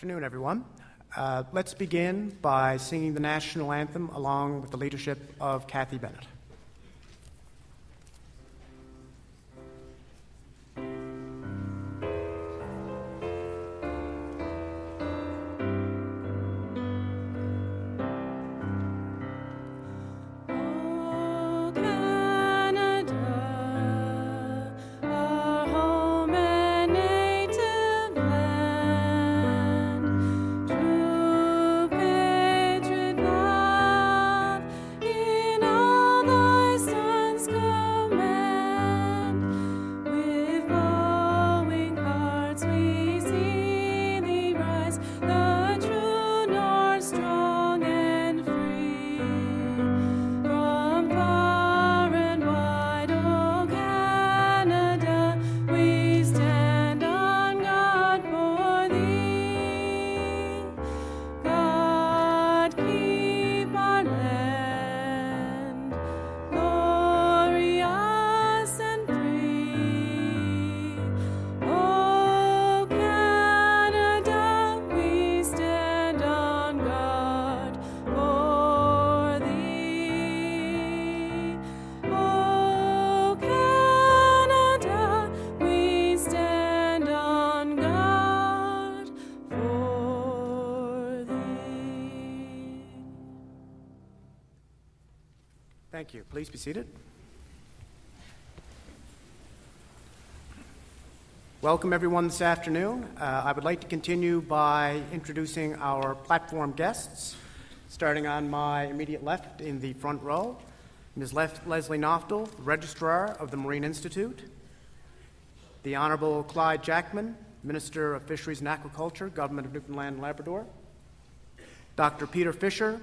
Afternoon, everyone. Let's begin by singing the national anthem along with the leadership of Kathy Bennett. Thank you. Please be seated. Welcome, everyone, this afternoon. I would like to continue by introducing our platform guests, starting on my immediate left in the front row, Ms. Leslie Noftel, Registrar of the Marine Institute, the Honorable Clyde Jackman, Minister of Fisheries and Aquaculture, Government of Newfoundland and Labrador, Dr. Peter Fisher,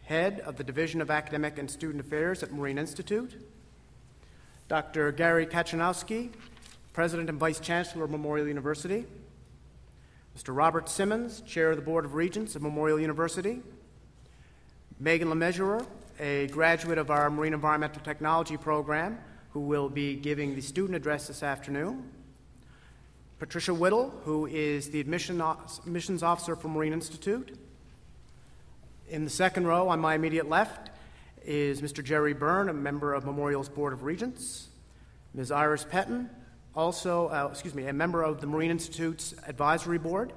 Head of the Division of Academic and Student Affairs at Marine Institute, Dr. Gary Kachanowski, President and Vice Chancellor of Memorial University, Mr. Robert Simmons, Chair of the Board of Regents of Memorial University, Megan LeMesurer, a graduate of our Marine Environmental Technology program, who will be giving the student address this afternoon, Patricia Whittle, who is the Admissions Officer for Marine Institute. In the second row, on my immediate left, is Mr. Jerry Byrne, a member of Memorial's Board of Regents, Ms. Iris Petton, a member of the Marine Institute's Advisory Board,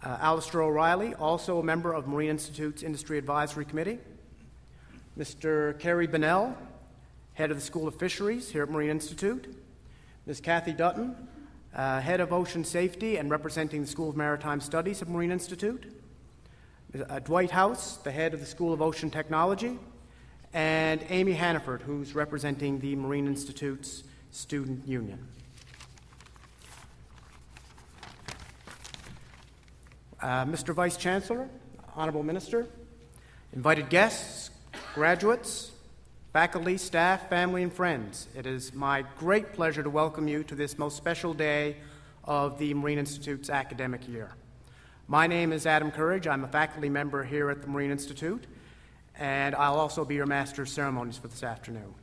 Alistair O'Reilly, also a member of Marine Institute's Industry Advisory Committee, Mr. Kerry Bennell, Head of the School of Fisheries here at Marine Institute, Ms. Kathy Dutton, Head of Ocean Safety and representing the School of Maritime Studies at Marine Institute, Dwight House, the head of the School of Ocean Technology, and Amy Hannaford, who's representing the Marine Institute's Student Union. Mr. Vice Chancellor, Honorable Minister, invited guests, graduates, faculty, staff, family, and friends, it is my great pleasure to welcome you to this most special day of the Marine Institute's academic year. My name is Adam Courage. I'm a faculty member here at the Marine Institute, and I'll also be your Master of Ceremonies for this afternoon.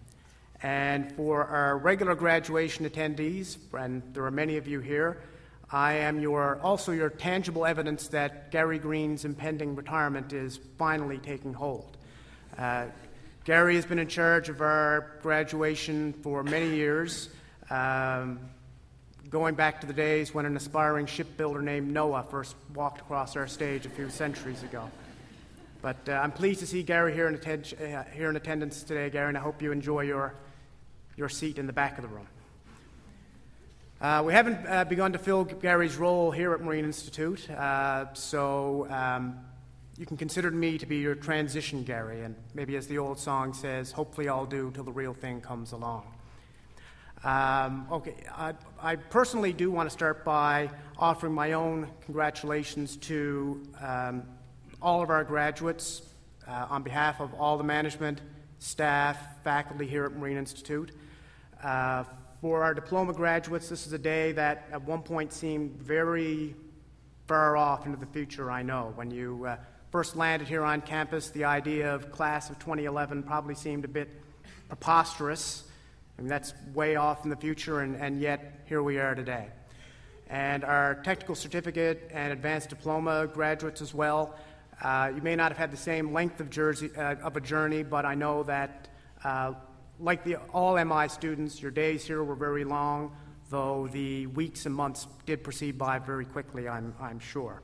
And for our regular graduation attendees, and there are many of you here, I am also your tangible evidence that Gary Green's impending retirement is finally taking hold. Gary has been in charge of our graduation for many years, going back to the days when an aspiring shipbuilder named Noah first walked across our stage a few centuries ago. But I'm pleased to see Gary here in attendance today, Gary, and I hope you enjoy your seat in the back of the room. We haven't begun to fill Gary's role here at Marine Institute, so you can consider me to be your transition Gary, and maybe as the old song says, hopefully I'll do till the real thing comes along. I personally do want to start by offering my own congratulations to all of our graduates on behalf of all the management, staff, faculty here at Marine Institute. For our diploma graduates, this is a day that at one point seemed very far off into the future, I know. When you first landed here on campus, the idea of class of 2011 probably seemed a bit preposterous. I mean, that's way off in the future, and yet here we are today. and our technical certificate and advanced diploma graduates as well. You may not have had the same length of a journey, but I know that like all MI students, your days here were very long, though the weeks and months did proceed by very quickly, I'm sure.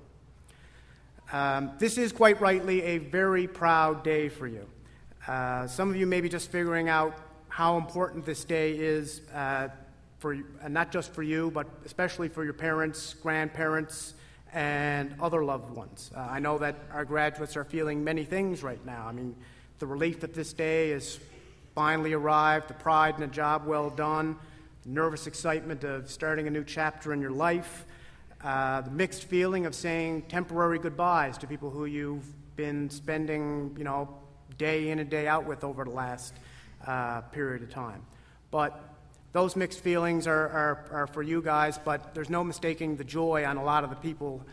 This is quite rightly a very proud day for you. Some of you may be just figuring out how important this day is, not just for you, but especially for your parents, grandparents, and other loved ones. I know that our graduates are feeling many things right now. I mean, the relief that this day has finally arrived, the pride in a job well done, the nervous excitement of starting a new chapter in your life, the mixed feeling of saying temporary goodbyes to people who you've been spending, day in and day out with over the last period of time. But those mixed feelings are for you guys, but there's no mistaking the joy on a lot of the people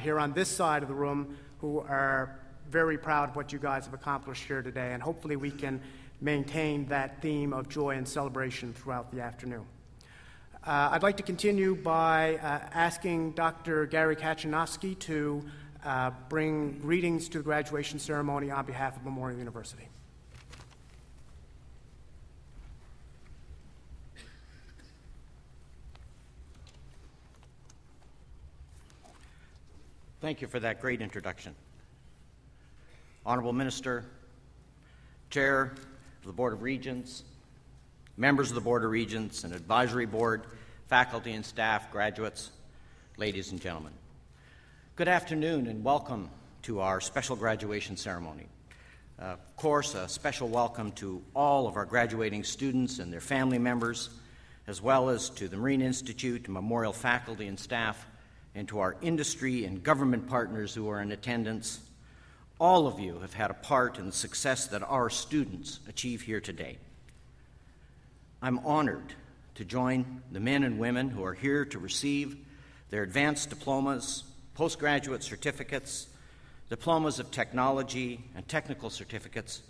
here on this side of the room who are very proud of what you guys have accomplished here today, and hopefully we can maintain that theme of joy and celebration throughout the afternoon. I'd like to continue by asking Dr. Gary Kachanowski to bring greetings to the graduation ceremony on behalf of Memorial University. Thank you for that great introduction. Honorable Minister, Chair of the Board of Regents, members of the Board of Regents and Advisory Board, faculty and staff, graduates, ladies and gentlemen. Good afternoon and welcome to our special graduation ceremony. Of course, a special welcome to all of our graduating students and their family members, as well as to the Marine Institute and Memorial faculty and staff, and to our industry and government partners who are in attendance. All of you have had a part in the success that our students achieve here today. I'm honored to join the men and women who are here to receive their advanced diplomas, postgraduate certificates, diplomas of technology, and technical certificates,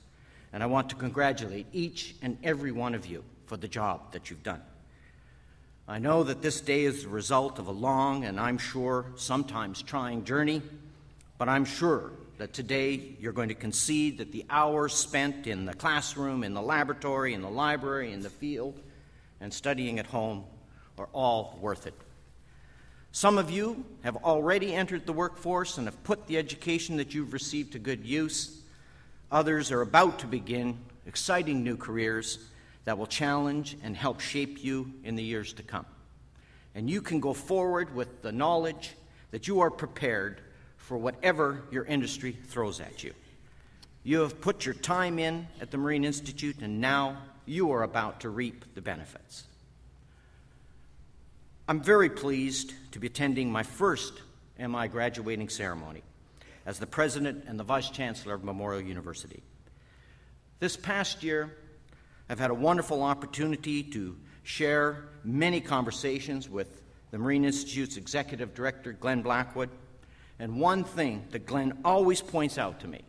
and I want to congratulate each and every one of you for the job that you've done. I know that this day is the result of a long and I'm sure sometimes trying journey, but I'm sure that today you're going to concede that the hours spent in the classroom, in the laboratory, in the library, in the field, and studying at home are all worth it. Some of you have already entered the workforce and have put the education that you've received to good use. Others are about to begin exciting new careers that will challenge and help shape you in the years to come. And you can go forward with the knowledge that you are prepared for whatever your industry throws at you. You have put your time in at the Marine Institute, and now you are about to reap the benefits. I'm very pleased to be attending my first MI graduating ceremony as the President and the Vice Chancellor of Memorial University. This past year, I've had a wonderful opportunity to share many conversations with the Marine Institute's Executive Director, Glenn Blackwood, and one thing that Glenn always points out to me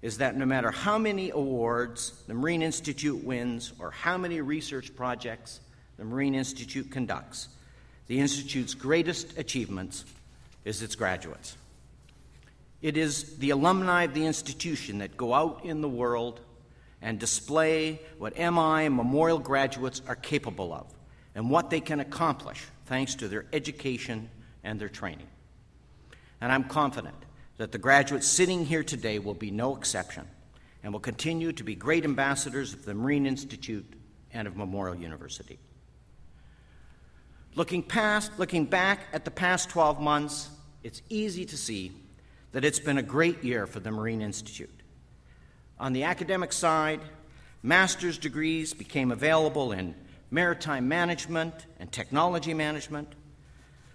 is that no matter how many awards the Marine Institute wins or how many research projects the Marine Institute conducts, the Institute's greatest achievements is its graduates. It is the alumni of the institution that go out in the world and display what MI and Memorial graduates are capable of and what they can accomplish thanks to their education and their training. And I'm confident that the graduates sitting here today will be no exception and will continue to be great ambassadors of the Marine Institute and of Memorial University. Looking back at the past 12 months, it's easy to see that it's been a great year for the Marine Institute. On the academic side, master's degrees became available in maritime management and technology management.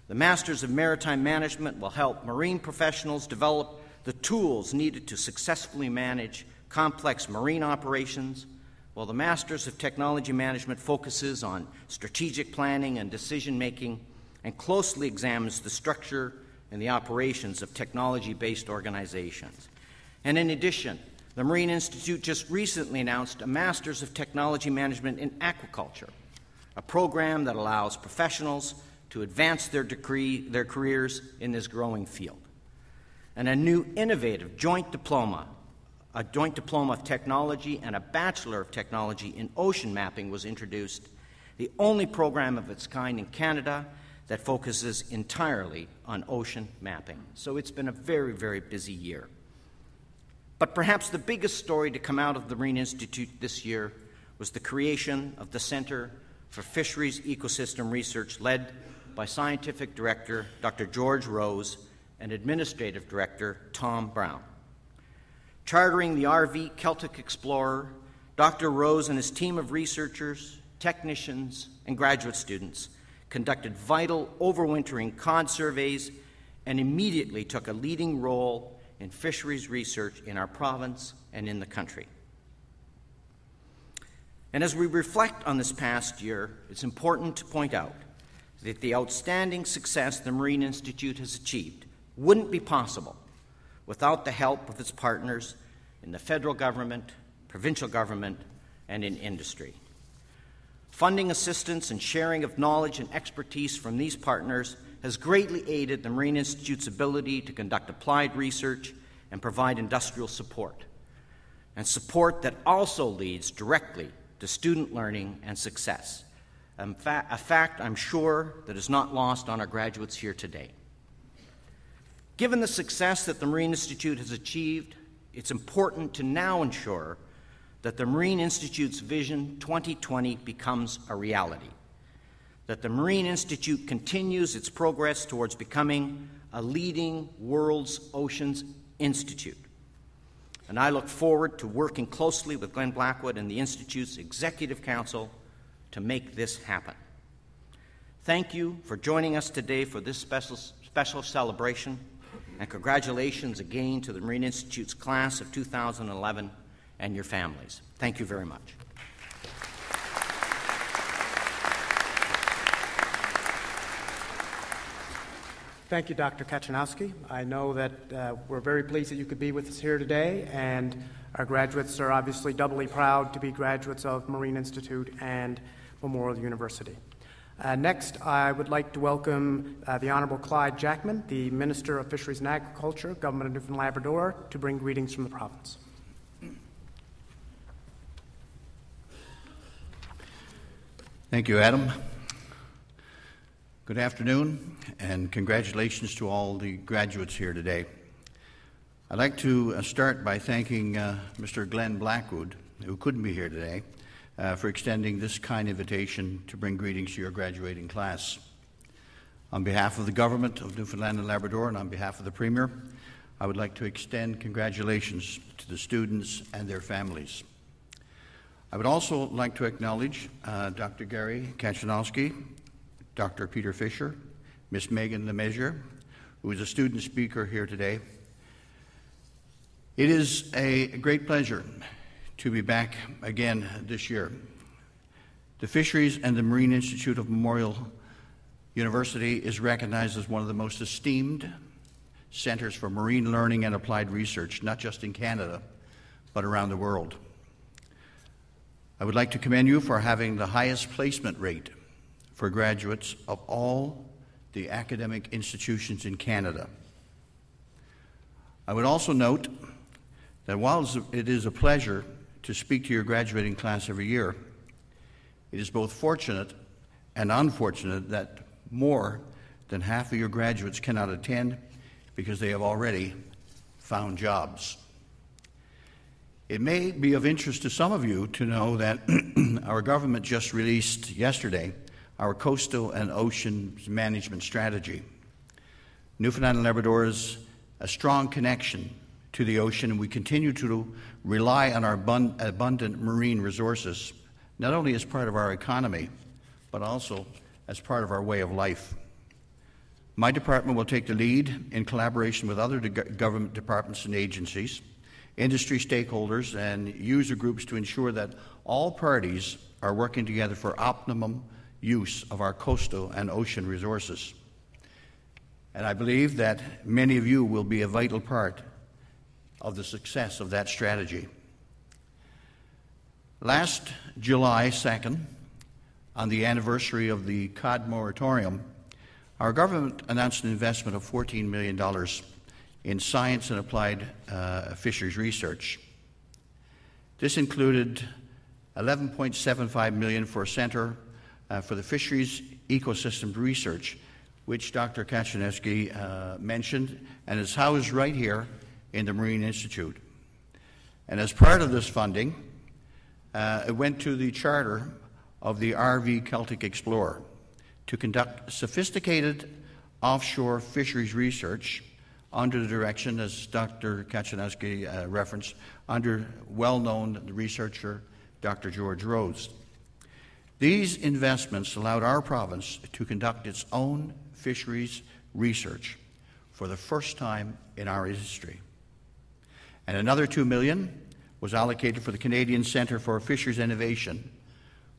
The Masters of Maritime Management will help marine professionals develop the tools needed to successfully manage complex marine operations, while the Masters of Technology Management focuses on strategic planning and decision-making and closely examines the structure and the operations of technology-based organizations. And in addition, the Marine Institute just recently announced a Masters of Technology Management in Aquaculture, a program that allows professionals to to advance their careers in this growing field. And a new innovative joint diploma of technology and a Bachelor of Technology in ocean mapping was introduced, the only program of its kind in Canada that focuses entirely on ocean mapping. So it's been a very, very busy year. But perhaps the biggest story to come out of the Marine Institute this year was the creation of the Centre for Fisheries Ecosystem Research, led by Scientific Director Dr. George Rose and Administrative Director Tom Brown. Chartering the RV Celtic Explorer, Dr. Rose and his team of researchers, technicians, and graduate students conducted vital overwintering cod surveys and immediately took a leading role in fisheries research in our province and in the country. And as we reflect on this past year, it's important to point out that the outstanding success the Marine Institute has achieved wouldn't be possible without the help of its partners in the federal government, provincial government, and in industry. Funding assistance and sharing of knowledge and expertise from these partners has greatly aided the Marine Institute's ability to conduct applied research and provide industrial support, and support that also leads directly to student learning and success, a fact I'm sure that is not lost on our graduates here today. Given the success that the Marine Institute has achieved, it's important to now ensure that the Marine Institute's Vision 2020 becomes a reality, that the Marine Institute continues its progress towards becoming a leading world's oceans institute. And I look forward to working closely with Glenn Blackwood and the Institute's Executive Council to make this happen. Thank you for joining us today for this special celebration, and congratulations again to the Marine Institute's class of 2011 and your families. Thank you very much. Thank you, Dr. Kachanowski. I know that we're very pleased that you could be with us here today, and our graduates are obviously doubly proud to be graduates of Marine Institute and Memorial University. Next, I would like to welcome the Honorable Clyde Jackman, the Minister of Fisheries and Agriculture, Government of Newfoundland and Labrador, to bring greetings from the province. Thank you, Adam. Good afternoon, and congratulations to all the graduates here today. I'd like to start by thanking Mr. Glenn Blackwood, who couldn't be here today, for extending this kind invitation to bring greetings to your graduating class. On behalf of the Government of Newfoundland and Labrador and on behalf of the Premier, I would like to extend congratulations to the students and their families. I would also like to acknowledge Dr. Gary Kachanowski, Dr. Peter Fisher, Ms. Megan Lemessurier, who is a student speaker here today. It is a great pleasure to be back again this year. The Fisheries and the Marine Institute of Memorial University is recognized as one of the most esteemed centers for marine learning and applied research, not just in Canada, but around the world. I would like to commend you for having the highest placement rate for graduates of all the academic institutions in Canada. I would also note that while it is a pleasure to speak to your graduating class every year, it is both fortunate and unfortunate that more than half of your graduates cannot attend because they have already found jobs. It may be of interest to some of you to know that our government just released yesterday our coastal and oceans management strategy. Newfoundland and Labrador is a strong connection to the ocean, and we continue to rely on our abundant marine resources, not only as part of our economy, but also as part of our way of life. My department will take the lead in collaboration with other government departments and agencies, industry stakeholders, and user groups to ensure that all parties are working together for optimum use of our coastal and ocean resources. And I believe that many of you will be a vital part of the success of that strategy. Last July 2nd, on the anniversary of the cod moratorium, Our government announced an investment of $14 million in science and applied fisheries research. This included $11.75 million for a Center for the Fisheries Ecosystem Research, which Dr. Kaczynski mentioned, and is housed right here in the Marine Institute. And as part of this funding, it went to the charter of the RV Celtic Explorer to conduct sophisticated offshore fisheries research under the direction, as Dr. Kaczynski referenced, under well-known researcher Dr. George Rhodes. These investments allowed our province to conduct its own fisheries research for the first time in our history. And another $2 million was allocated for the Canadian Centre for Fisheries Innovation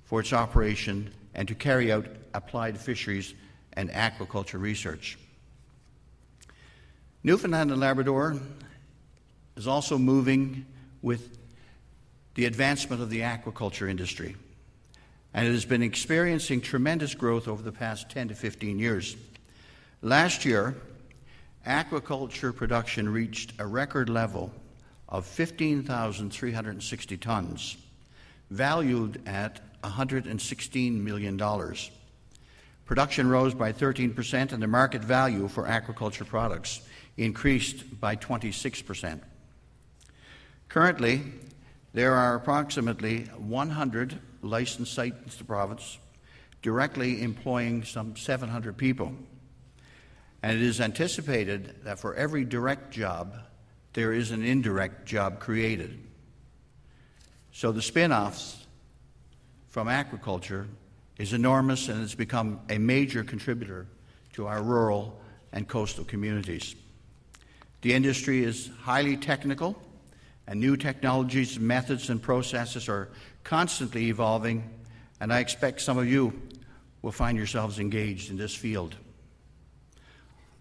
for its operation and to carry out applied fisheries and aquaculture research. Newfoundland and Labrador is also moving with the advancement of the aquaculture industry, and it has been experiencing tremendous growth over the past 10 to 15 years. Last year, aquaculture production reached a record level of 15,360 tons, valued at $116 million. Production rose by 13%, and the market value for aquaculture products increased by 26%. Currently, there are approximately 100 licensed sites in the province, directly employing some 700 people. And it is anticipated that for every direct job, there is an indirect job created. So the spin-offs from aquaculture is enormous, and it's become a major contributor to our rural and coastal communities. The industry is highly technical, and new technologies, methods, and processes are constantly evolving, and I expect some of you will find yourselves engaged in this field.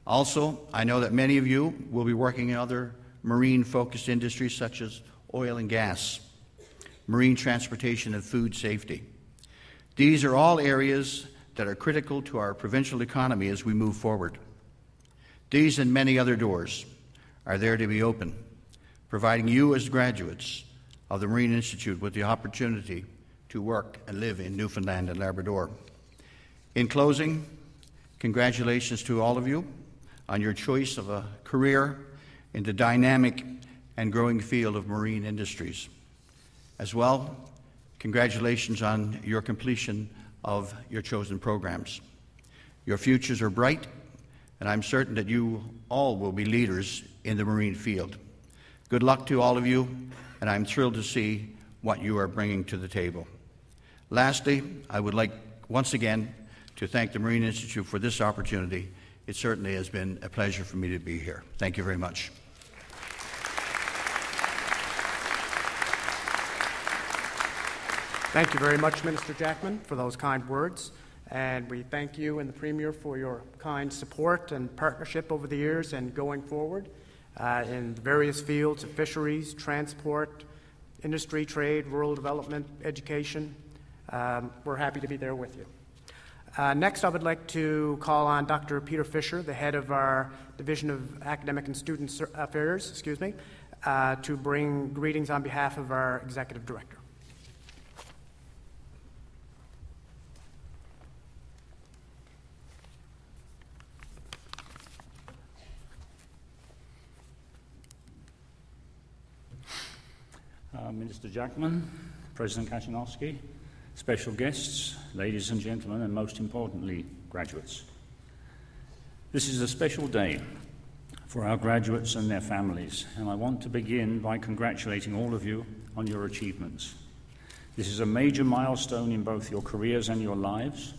Also, I know that many of you will be working in other marine-focused industries such as oil and gas, marine transportation, and food safety. These are all areas that are critical to our provincial economy as we move forward. These and many other doors are there to be open, providing you as graduates of the Marine Institute with the opportunity to work and live in Newfoundland and Labrador. In closing, congratulations to all of you on your choice of a career in the dynamic and growing field of marine industries. As well, congratulations on your completion of your chosen programs. Your futures are bright, and I'm certain that you all will be leaders in the marine field. Good luck to all of you, and I'm thrilled to see what you are bringing to the table. Lastly, I would like once again to thank the Marine Institute for this opportunity. It certainly has been a pleasure for me to be here. Thank you very much. Thank you very much, Minister Jackman, for those kind words. And we thank you and the Premier for your kind support and partnership over the years and going forward in the various fields of fisheries, transport, industry, trade, rural development, education. We're happy to be there with you. Next, I would like to call on Dr. Peter Fisher, the head of our Division of Academic and Student Affairs, to bring greetings on behalf of our Executive Director. Minister Jackman, President Kaczynski, special guests, ladies and gentlemen, and most importantly, graduates. This is a special day for our graduates and their families, and I want to begin by congratulating all of you on your achievements. This is a major milestone in both your careers and your lives,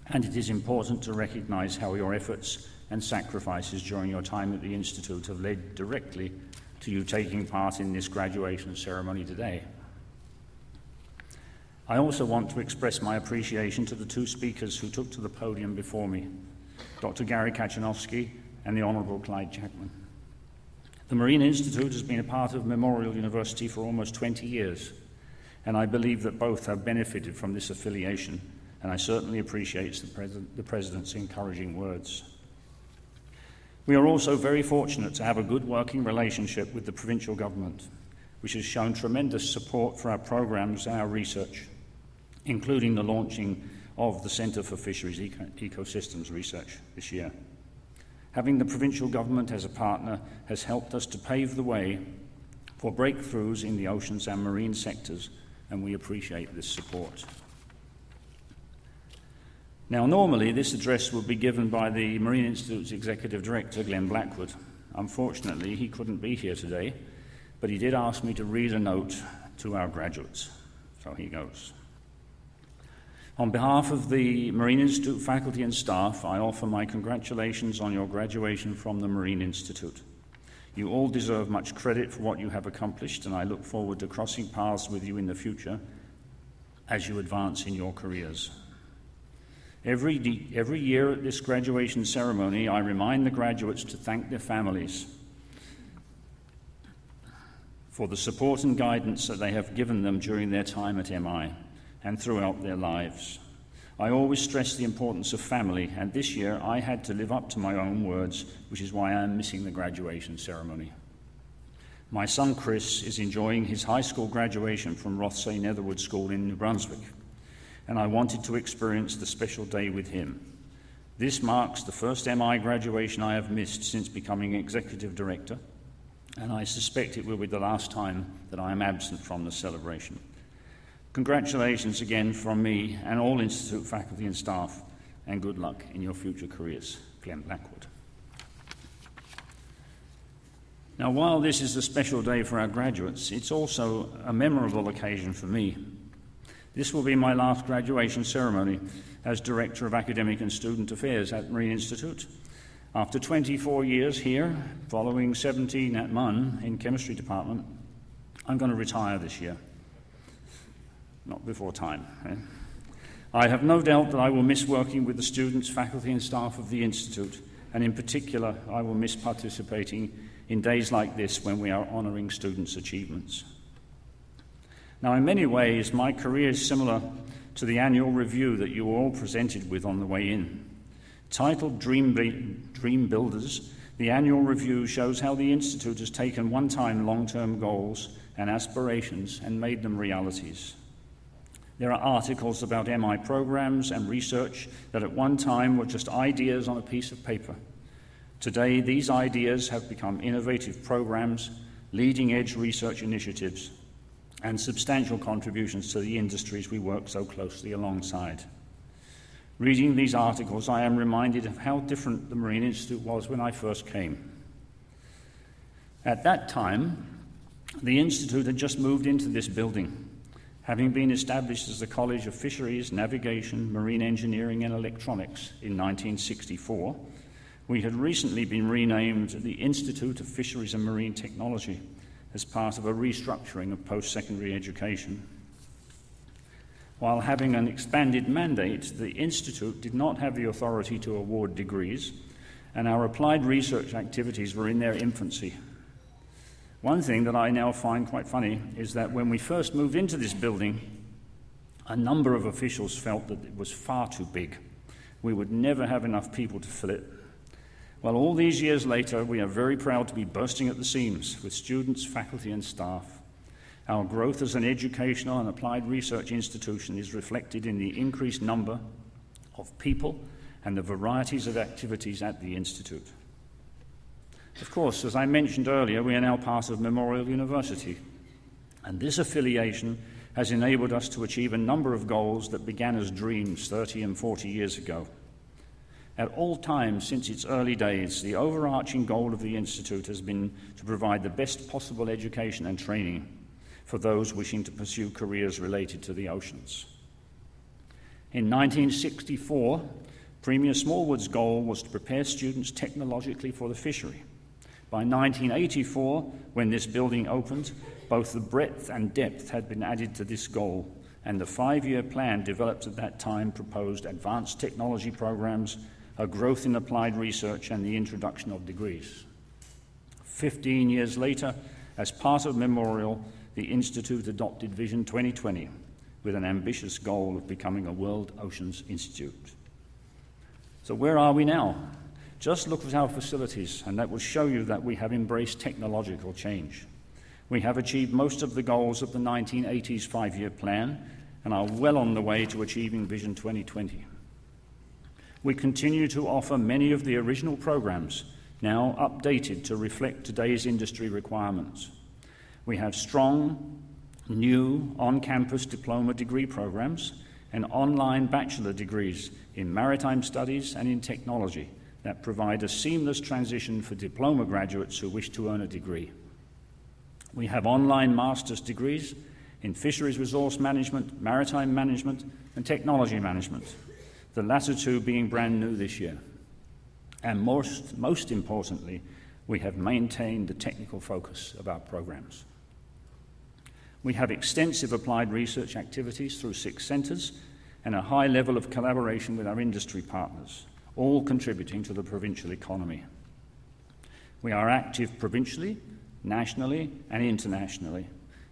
and it is important to recognize how your efforts and sacrifices during your time at the Institute have led directly to you taking part in this graduation ceremony today. I also want to express my appreciation to the two speakers who took to the podium before me, Dr. Gary Kaczynski and the Honourable Clyde Jackman. The Marine Institute has been a part of Memorial University for almost 20 years, and I believe that both have benefited from this affiliation and I certainly appreciate the President's encouraging words. We are also very fortunate to have a good working relationship with the provincial government, which has shown tremendous support for our programs and our research, including the launching of the Centre for Fisheries Ecosystems Research this year. Having the provincial government as a partner has helped us to pave the way for breakthroughs in the oceans and marine sectors, and we appreciate this support. Now, normally this address would be given by the Marine Institute's Executive Director, Glenn Blackwood. Unfortunately, he couldn't be here today, but he did ask me to read a note to our graduates. So here goes. On behalf of the Marine Institute faculty and staff, I offer my congratulations on your graduation from the Marine Institute. You all deserve much credit for what you have accomplished, and I look forward to crossing paths with you in the future as you advance in your careers. Every year at this graduation ceremony, I remind the graduates to thank their families for the support and guidance that they have given them during their time at MI and throughout their lives. I always stress the importance of family, and this year I had to live up to my own words, which is why I am missing the graduation ceremony. My son Chris is enjoying his high school graduation from Rothsay Netherwood School in New Brunswick, and I wanted to experience the special day with him. This marks the first MI graduation I have missed since becoming Executive Director, and I suspect it will be the last time that I am absent from the celebration. Congratulations again from me and all Institute faculty and staff, and good luck in your future careers. Glenn Blackwood. Now, while this is a special day for our graduates, it's also a memorable occasion for me. This will be my last graduation ceremony as Director of Academic and Student Affairs at Marine Institute. After 24 years here, following 17 at MUN in Chemistry Department, I'm going to retire this year. Not before time. I have no doubt that I will miss working with the students, faculty and staff of the Institute, and in particular, I will miss participating in days like this when we are honouring students' achievements. Now, in many ways, my career is similar to the annual review that you were all presented with on the way in. Titled Dream Builders, the annual review shows how the Institute has taken one-time long-term goals and aspirations and made them realities. There are articles about MI programs and research that at one time were just ideas on a piece of paper. Today, these ideas have become innovative programs, leading-edge research initiatives, and substantial contributions to the industries we work so closely alongside. Reading these articles, I am reminded of how different the Marine Institute was when I first came. At that time, the Institute had just moved into this building, having been established as the College of Fisheries, Navigation, Marine Engineering and Electronics in 1964. We had recently been renamed the Institute of Fisheries and Marine Technology as part of a restructuring of post-secondary education. While having an expanded mandate, the Institute did not have the authority to award degrees, and our applied research activities were in their infancy. One thing that I now find quite funny is that when we first moved into this building, a number of officials felt that it was far too big. We would never have enough people to fill it. Well, all these years later, we are very proud to be bursting at the seams with students, faculty and staff. Our growth as an educational and applied research institution is reflected in the increased number of people and the varieties of activities at the Institute. Of course, as I mentioned earlier, we are now part of Memorial University, and this affiliation has enabled us to achieve a number of goals that began as dreams 30 and 40 years ago. At all times since its early days, the overarching goal of the Institute has been to provide the best possible education and training for those wishing to pursue careers related to the oceans. In 1964, Premier Smallwood's goal was to prepare students technologically for the fishery. By 1984, when this building opened, both the breadth and depth had been added to this goal, and the 5-year plan developed at that time proposed advanced technology programs, a growth in applied research, and the introduction of degrees. 15 years later, as part of Memorial, the Institute adopted Vision 2020, with an ambitious goal of becoming a World Oceans Institute. So where are we now? Just look at our facilities, and that will show you that we have embraced technological change. We have achieved most of the goals of the 1980s five-year plan and are well on the way to achieving Vision 2020. We continue to offer many of the original programs, now updated to reflect today's industry requirements. We have strong, new on-campus diploma degree programs and online bachelor degrees in maritime studies and in technology that provide a seamless transition for diploma graduates who wish to earn a degree. We have online master's degrees in fisheries resource management, maritime management, and technology management, the latter two being brand new this year. And most importantly, we have maintained the technical focus of our programs. We have extensive applied research activities through 6 centres and a high level of collaboration with our industry partners, all contributing to the provincial economy. We are active provincially, nationally and internationally,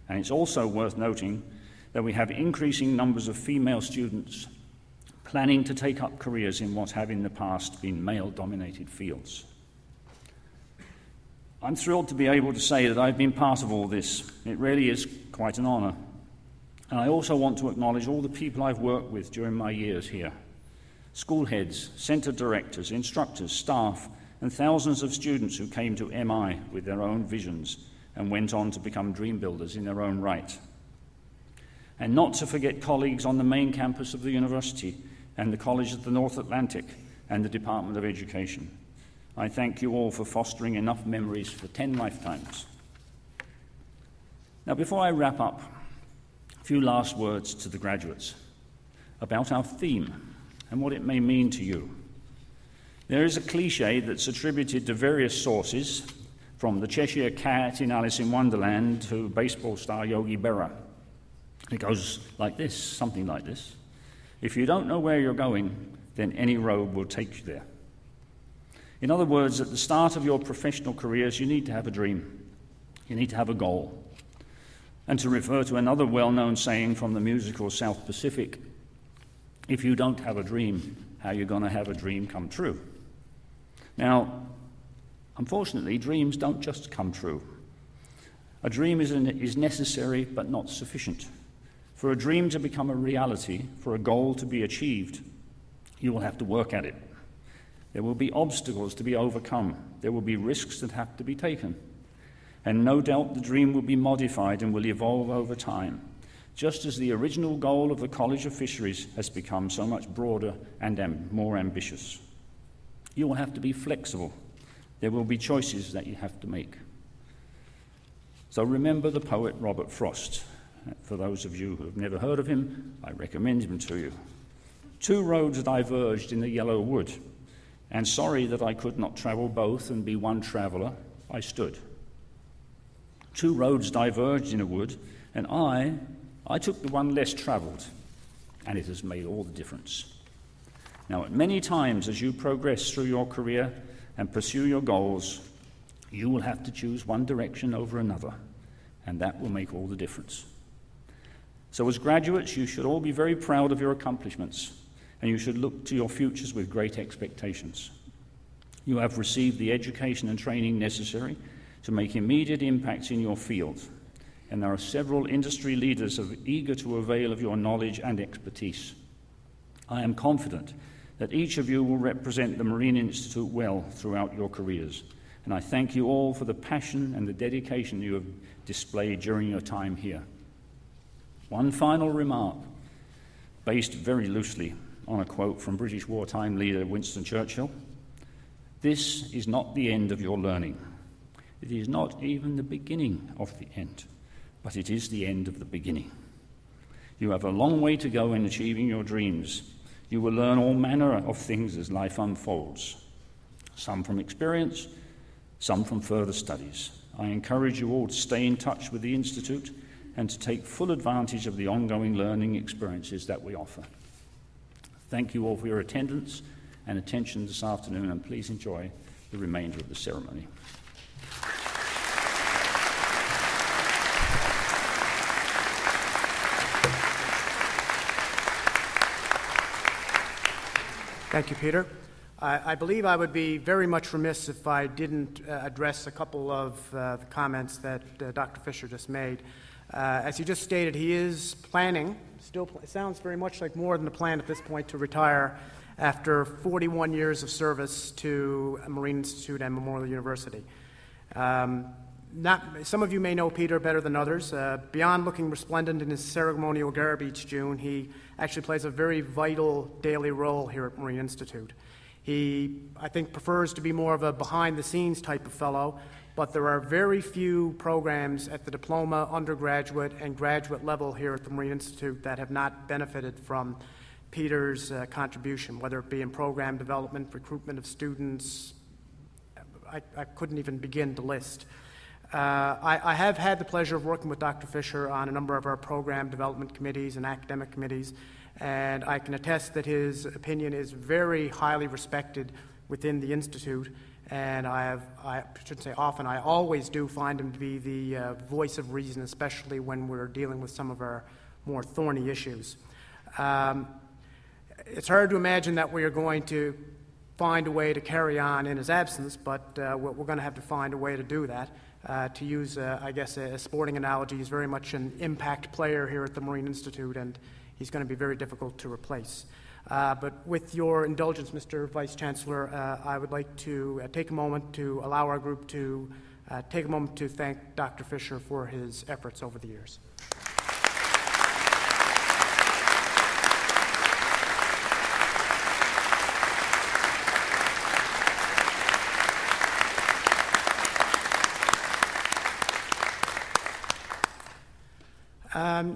and it's also worth noting that we have increasing numbers of female students planning to take up careers in what have in the past been male-dominated fields. I'm thrilled to be able to say that I've been part of all this. It really is quite an honour. And I also want to acknowledge all the people I've worked with during my years here. School heads, centre directors, instructors, staff, and thousands of students who came to MI with their own visions and went on to become dream builders in their own right. And not to forget colleagues on the main campus of the university and the College of the North Atlantic and the Department of Education. I thank you all for fostering enough memories for 10 lifetimes. Now, before I wrap up, a few last words to the graduates about our theme and what it may mean to you. There is a cliche that's attributed to various sources, from the Cheshire Cat in Alice in Wonderland to baseball star Yogi Berra. It goes like this, something like this. If you don't know where you're going, then any road will take you there. In other words, at the start of your professional careers, you need to have a dream. You need to have a goal. And to refer to another well-known saying from the musical South Pacific, if you don't have a dream, how are you going to have a dream come true? Now, unfortunately, dreams don't just come true. A dream is necessary but not sufficient. For a dream to become a reality, for a goal to be achieved, you will have to work at it. There will be obstacles to be overcome. There will be risks that have to be taken. And no doubt the dream will be modified and will evolve over time, just as the original goal of the College of Fisheries has become so much broader and more ambitious. You will have to be flexible. There will be choices that you have to make. So remember the poet Robert Frost. For those of you who have never heard of him, I recommend him to you. 2 roads diverged in the yellow wood, and sorry that I could not travel both and be one traveller, I stood. 2 roads diverged in a wood, and I took the one less travelled, and it has made all the difference. Now, at many times as you progress through your career and pursue your goals, you will have to choose one direction over another, and that will make all the difference. So as graduates, you should all be very proud of your accomplishments, and you should look to your futures with great expectations. You have received the education and training necessary to make immediate impacts in your field, and there are several industry leaders eager to avail of your knowledge and expertise. I am confident that each of you will represent the Marine Institute well throughout your careers, and I thank you all for the passion and the dedication you have displayed during your time here. One final remark, based very loosely on a quote from British wartime leader Winston Churchill. This is not the end of your learning. It is not even the beginning of the end, but it is the end of the beginning. You have a long way to go in achieving your dreams. You will learn all manner of things as life unfolds, some from experience, some from further studies. I encourage you all to stay in touch with the Institute and to take full advantage of the ongoing learning experiences that we offer. Thank you all for your attendance and attention this afternoon, and please enjoy the remainder of the ceremony. Thank you, Peter. I believe I would be very much remiss if I didn't address a couple of the comments that Dr. Fisher just made. As he just stated, he is planning, it sounds very much like more than a plan at this point, to retire after 41 years of service to Marine Institute and Memorial University. Some of you may know Peter better than others. Beyond looking resplendent in his ceremonial garb each June, he actually plays a very vital daily role here at Marine Institute. He, I think, prefers to be more of a behind-the-scenes type of fellow, but there are very few programs at the diploma, undergraduate, and graduate level here at the Marine Institute that have not benefited from Peter's contribution, whether it be in program development, recruitment of students. I couldn't even begin to list. I have had the pleasure of working with Dr. Fisher on a number of our program development committees and academic committees, and I can attest that his opinion is very highly respected within the Institute, and I shouldn't say often, I always do find him to be the voice of reason, especially when we're dealing with some of our more thorny issues. It's hard to imagine that we are going to find a way to carry on in his absence, but we're going to have to find a way to do that. To use, I guess, a sporting analogy, he's very much an impact player here at the Marine Institute, and he's going to be very difficult to replace. But with your indulgence, Mr. Vice Chancellor, I would like to take a moment to allow our group to take a moment to thank Dr. Fisher for his efforts over the years.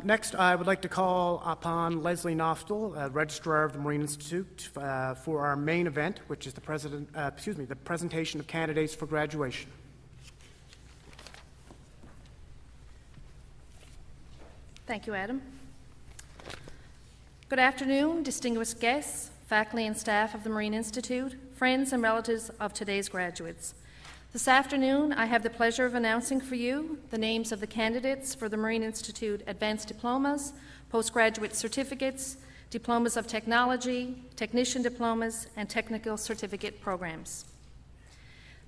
Next, I would like to call upon Leslie Knoftel, Registrar of the Marine Institute, for our main event, which is the presentation of candidates for graduation. Thank you, Adam. Good afternoon, distinguished guests, faculty and staff of the Marine Institute, friends and relatives of today's graduates. This afternoon, I have the pleasure of announcing for you the names of the candidates for the Marine Institute Advanced Diplomas, Postgraduate Certificates, Diplomas of Technology, Technician Diplomas, and Technical Certificate programs.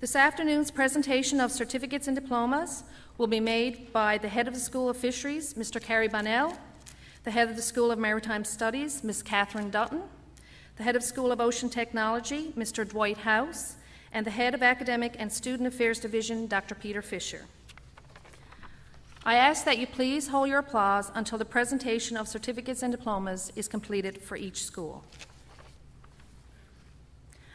This afternoon's presentation of certificates and diplomas will be made by the head of the School of Fisheries, Mr. Carey Bonnell, the head of the School of Maritime Studies, Ms. Catherine Dutton, the head of School of Ocean Technology, Mr. Dwight House, and the head of Academic and Student Affairs Division, Dr. Peter Fisher. I ask that you please hold your applause until the presentation of certificates and diplomas is completed for each school.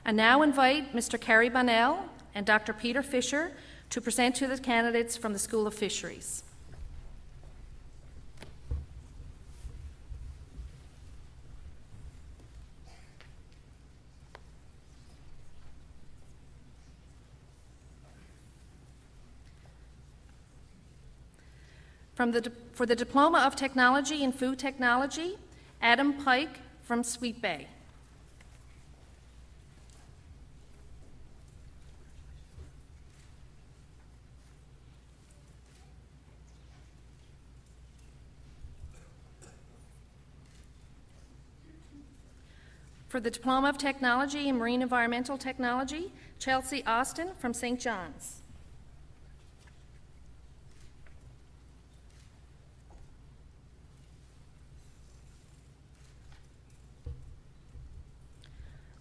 I now invite Mr. Carey Bonnell and Dr. Peter Fisher to present to the candidates from the School of Fisheries. For the Diploma of Technology in Food Technology, Adam Pike from Sweet Bay. For the Diploma of Technology in Marine Environmental Technology, Chelsea Austin from St. John's.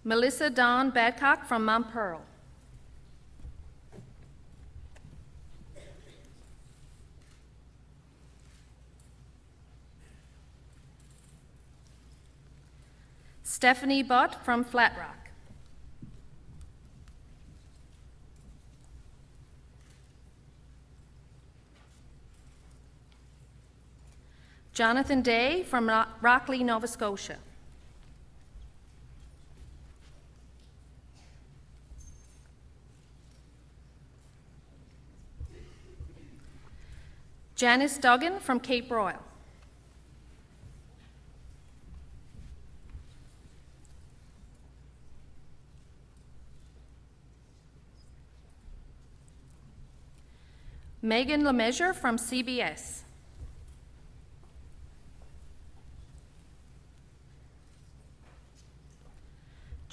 Melissa Dawn Badcock from Mount Pearl. Stephanie Butt from Flat Rock. Jonathan Day from Rockley, Nova Scotia. Janice Duggan from Cape Royal. Megan LeMessurier from CBS.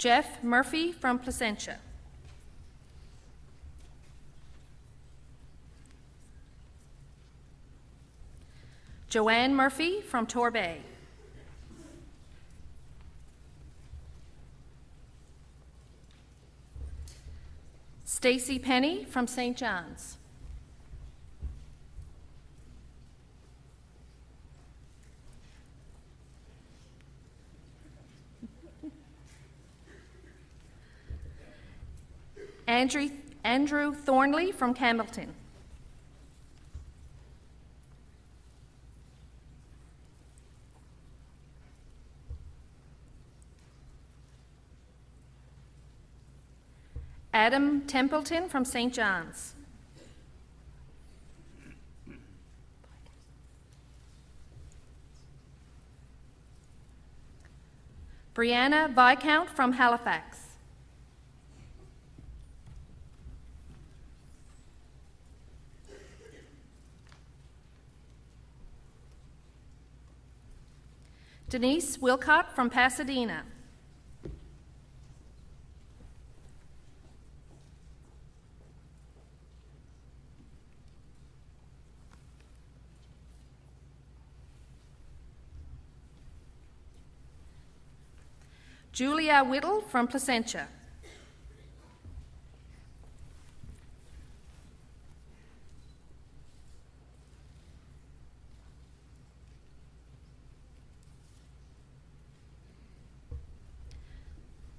Jeff Murphy from Placentia. Joanne Murphy from Torbay. Stacy Penny from St. John's. Andrew Thornley from Campbellton. Adam Templeton from St. John's. Brianna Viscount from Halifax. Denise Wilcott from Pasadena. Julia Whittle from Placentia.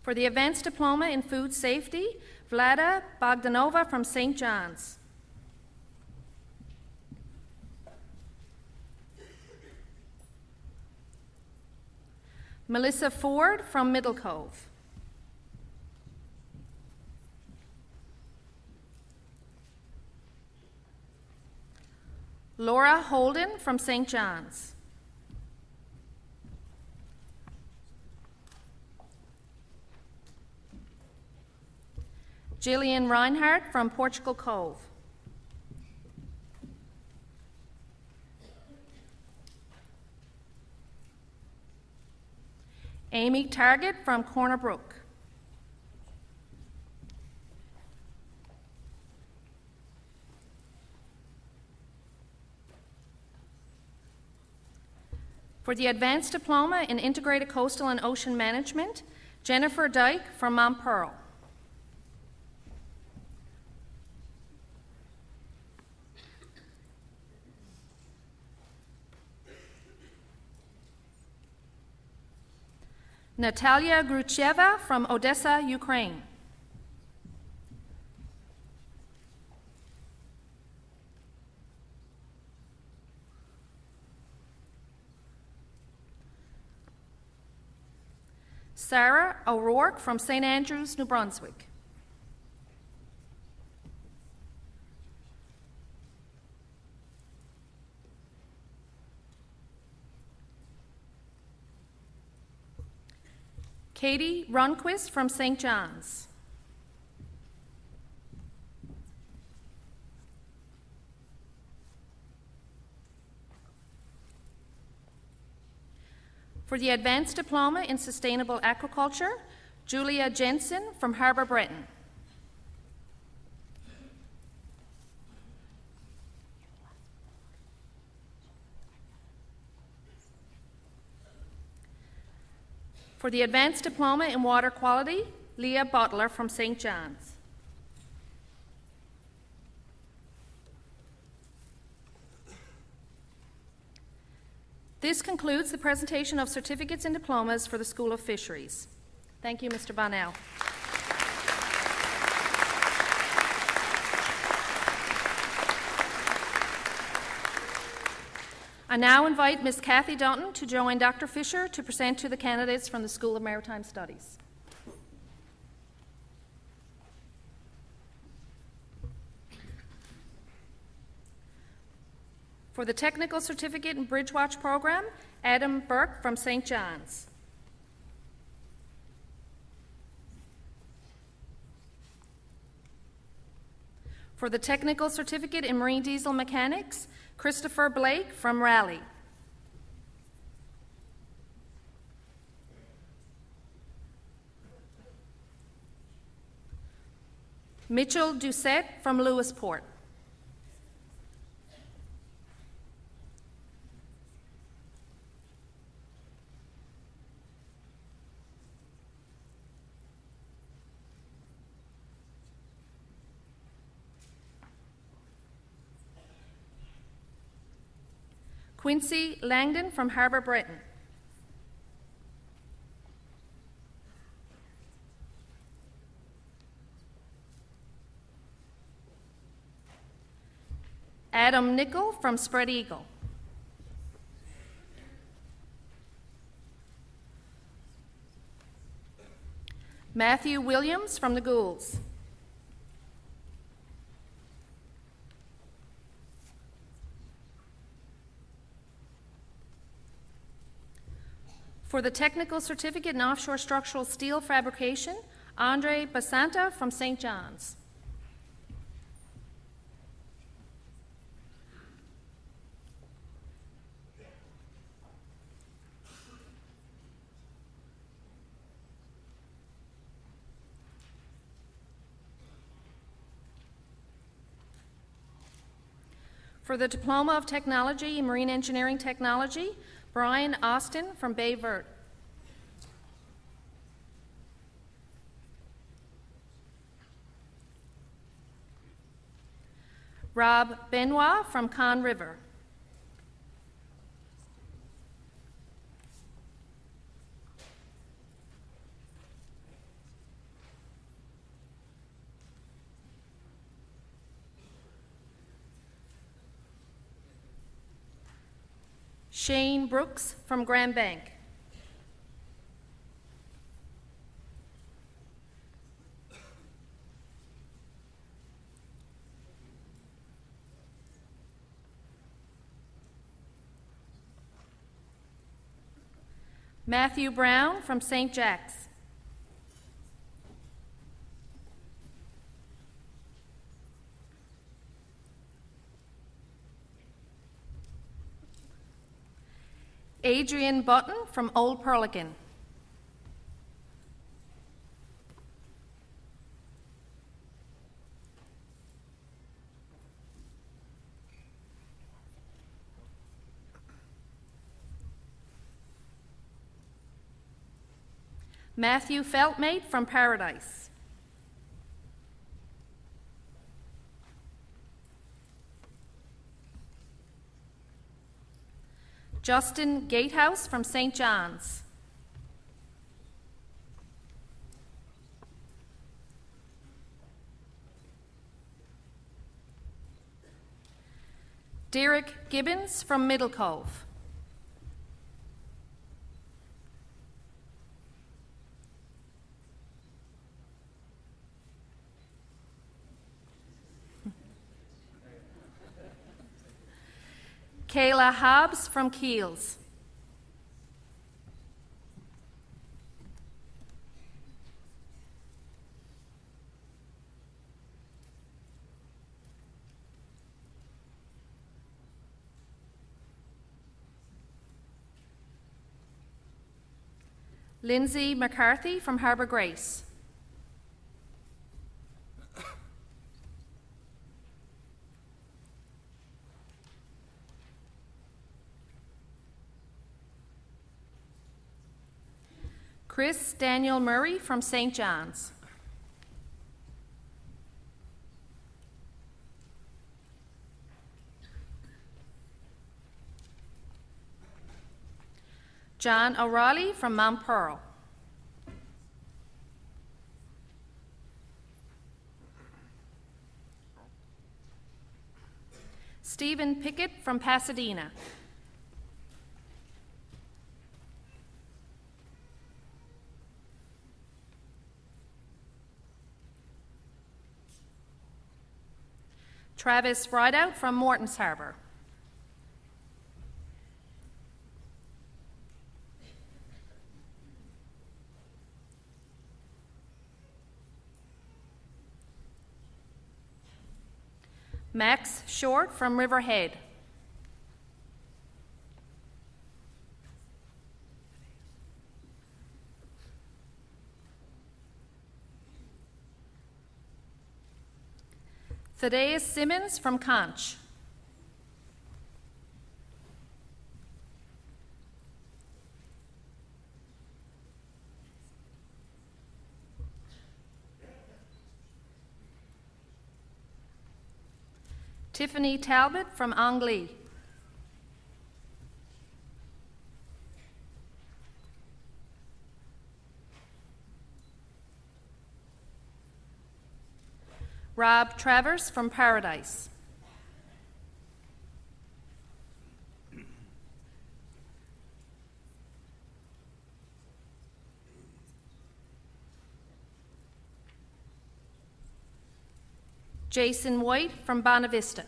For the Advanced Diploma in Food Safety, Vlada Bogdanova from St. John's. Melissa Ford from Middle Cove. Laura Holden from St. John's. Jillian Reinhardt from Portugal Cove. Amy Target from Corner Brook. For the Advanced Diploma in Integrated Coastal and Ocean Management, Jennifer Dyke from Mount Pearl. Natalia Grucheva from Odessa, Ukraine. Sarah O'Rourke from St. Andrews, New Brunswick. Katie Runquist from St. John's. For the Advanced Diploma in Sustainable Aquaculture, Julia Jensen from Harbour Breton. For the Advanced Diploma in Water Quality, Leah Butler from St. John's. This concludes the presentation of certificates and diplomas for the School of Fisheries. Thank you, Mr. Bonnell. I now invite Ms. Kathy Dunton to join Dr. Fisher to present to the candidates from the School of Maritime Studies. For the Technical Certificate in Bridgewatch Program, Adam Burke from St. John's. For the Technical Certificate in Marine Diesel Mechanics, Christopher Blake from Raleigh. Mitchell Doucette from Lewisport. Quincy Langdon from Harbour Breton. Adam Nickel from Spread Eagle. Matthew Williams from the Goulds. For the Technical Certificate in Offshore Structural Steel Fabrication, Andre Basanta from St. John's. For the Diploma of Technology in Marine Engineering Technology, Brian Austin from Bay Verte. Rob Benoit from Conn River. Shane Brooks from Grand Bank. Matthew Brown from St. Jack's. Adrian Button from Old Perlican. Matthew Feltmate from Paradise. Justin Gatehouse from St. John's. Derek Gibbons from Middle Cove. Kayla Hobbs from Keels. Lindsay McCarthy from Harbour Grace. Chris Daniel Murray from St. John's. John O'Reilly from Mount Pearl. Stephen Pickett from Pasadena. Travis Rideout from Morton's Harbour. Max Short from Riverhead. Thaddeus Simmons from Conch. Tiffany Talbot from Angli. Rob Travers from Paradise. Jason White from Bonavista.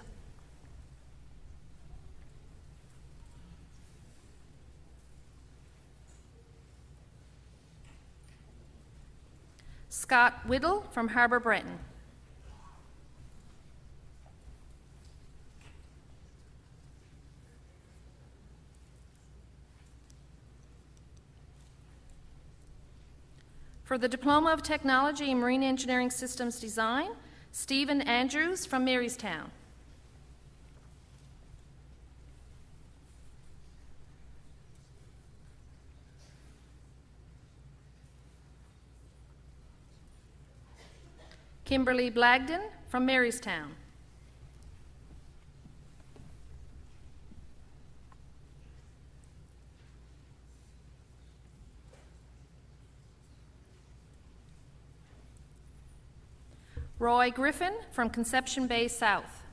Scott Whittle from Harbor Breton. For the Diploma of Technology in Marine Engineering Systems Design, Stephen Andrews from Marystown. Kimberly Blagden from Marystown. Roy Griffin from Conception Bay South.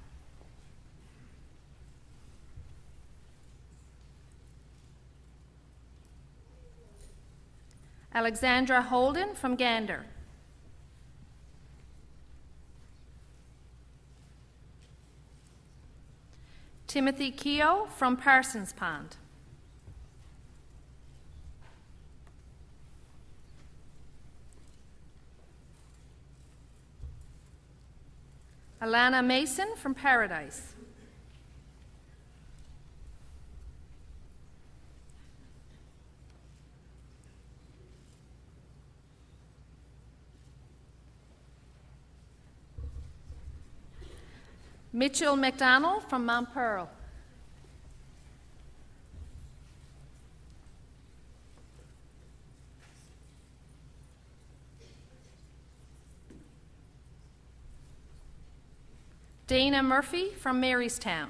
Alexandra Holden from Gander. Timothy Keogh from Parsons Pond. Alana Mason from Paradise. Mitchell McDonald from Mount Pearl. Dana Murphy from Marystown.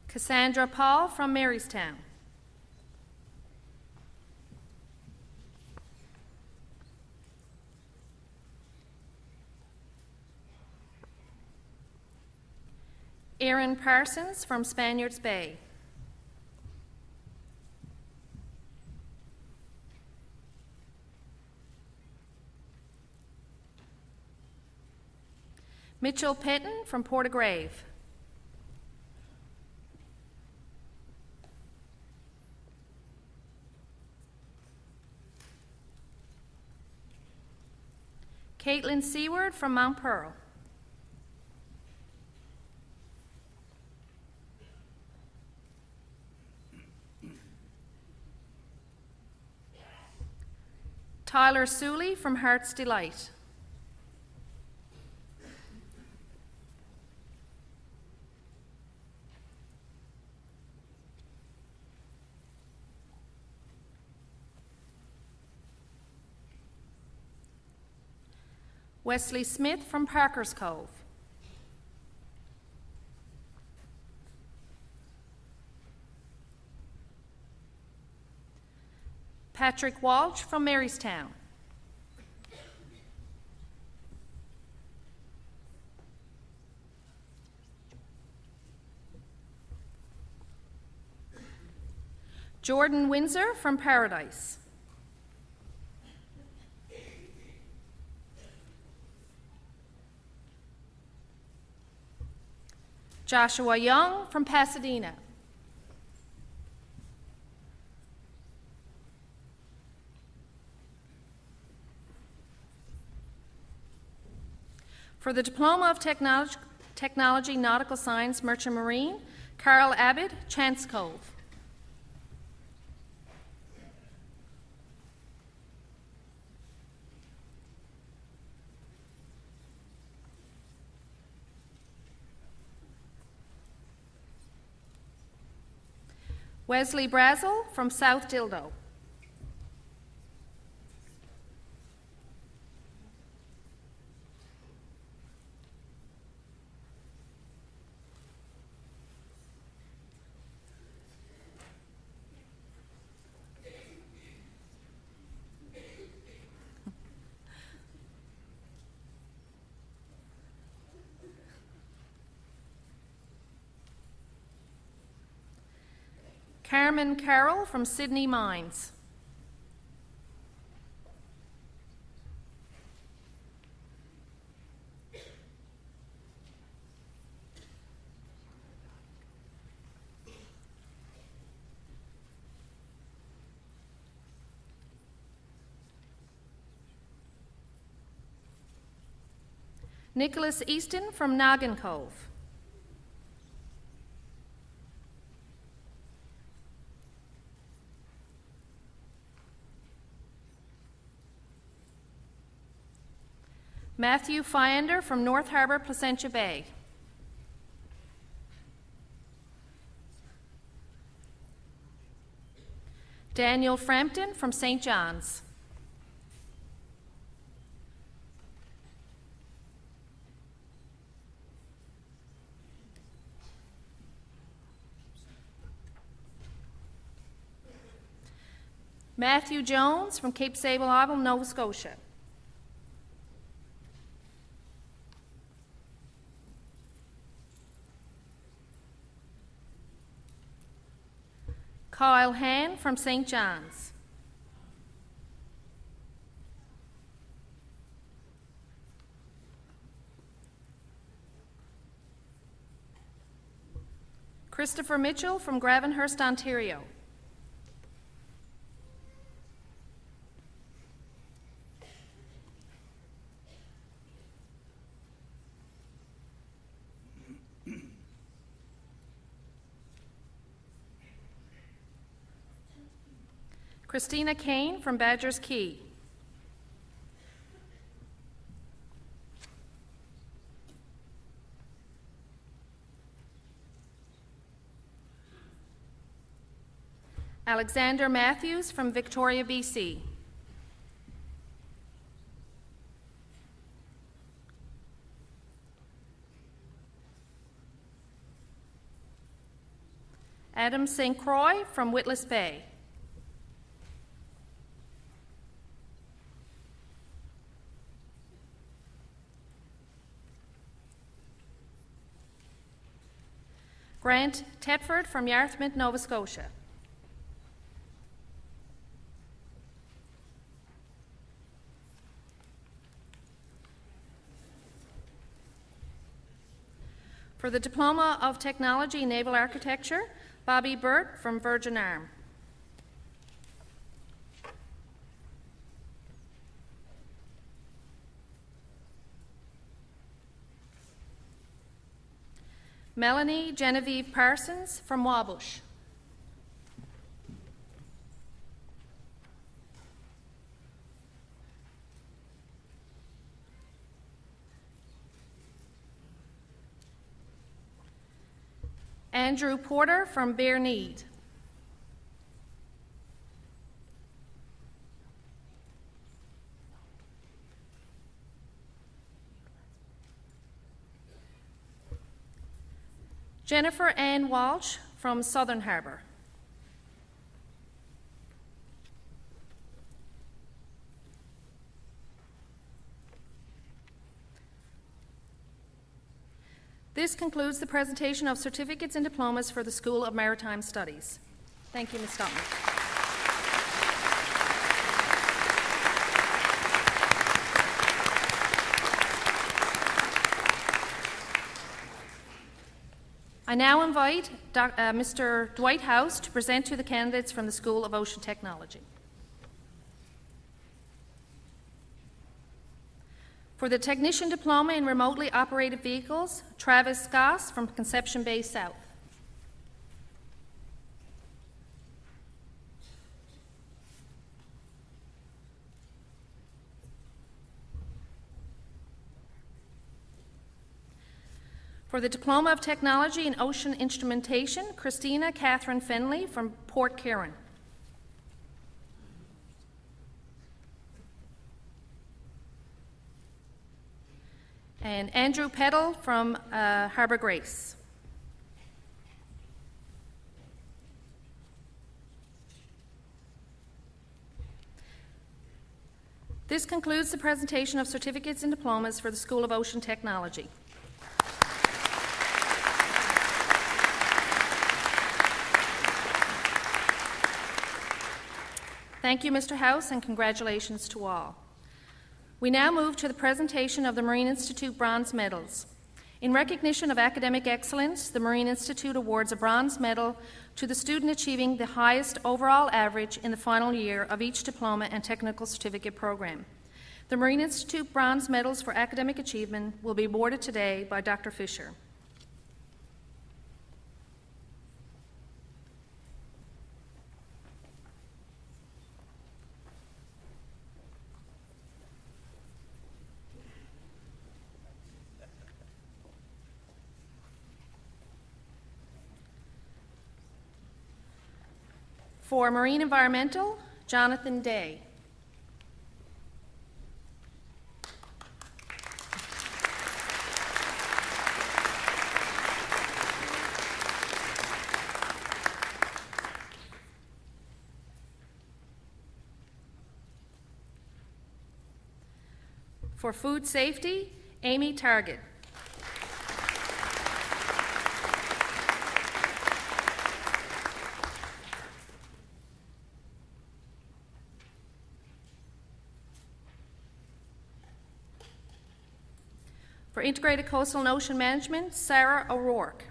Cassandra Paul from Marystown. Aaron Parsons from Spaniards Bay. Mitchell Petton from Portagrave. Caitlin Seward from Mount Pearl. Tyler Suley from Heart's Delight. Wesley Smith from Parker's Cove. Patrick Walsh from Marystown. Jordan Windsor from Paradise. Joshua Young from Pasadena. For the Diploma of Technology, Nautical Science, Merchant Marine, Carl Abbott, Chance Cove. Wesley Brazel from South Dildo. Carmen Carroll from Sydney Mines. Nicholas Easton from Noggin Cove. Matthew Fiander from North Harbour, Placentia Bay. Daniel Frampton from St. John's. Matthew Jones from Cape Sable Isle, Nova Scotia. Kyle Han from St. John's. Christopher Mitchell from Gravenhurst, Ontario. Christina Kane from Badgers Key. Alexander Matthews from Victoria, BC. Adam St. Croix from Witless Bay. Grant Tetford from Yarmouth, Nova Scotia. For the Diploma of Technology in Naval Architecture, Bobby Burt from Virgin Arm. Melanie Genevieve Parsons from Wabush. Andrew Porter from Bear Need. Jennifer Ann Walsh from Southern Harbour. This concludes the presentation of certificates and diplomas for the School of Maritime Studies. Thank you, Ms. Stotman. I now invite Mr. Dwight House to present to the candidates from the School of Ocean Technology. For the Technician Diploma in Remotely Operated Vehicles, Travis Goss from Conception Bay South. For the Diploma of Technology in Ocean Instrumentation, Christina Catherine Fenley from Port Karen. And Andrew Peddle from Harbour Grace. This concludes the presentation of certificates and diplomas for the School of Ocean Technology. Thank you, Mr. House, and congratulations to all. We now move to the presentation of the Marine Institute Bronze Medals. In recognition of academic excellence, the Marine Institute awards a bronze medal to the student achieving the highest overall average in the final year of each diploma and technical certificate program. The Marine Institute Bronze Medals for academic achievement will be awarded today by Dr. Fisher. For Marine Environmental, Jonathan Day. For Food Safety, Amy Target. For Integrated Coastal and Ocean Management, Sarah O'Rourke.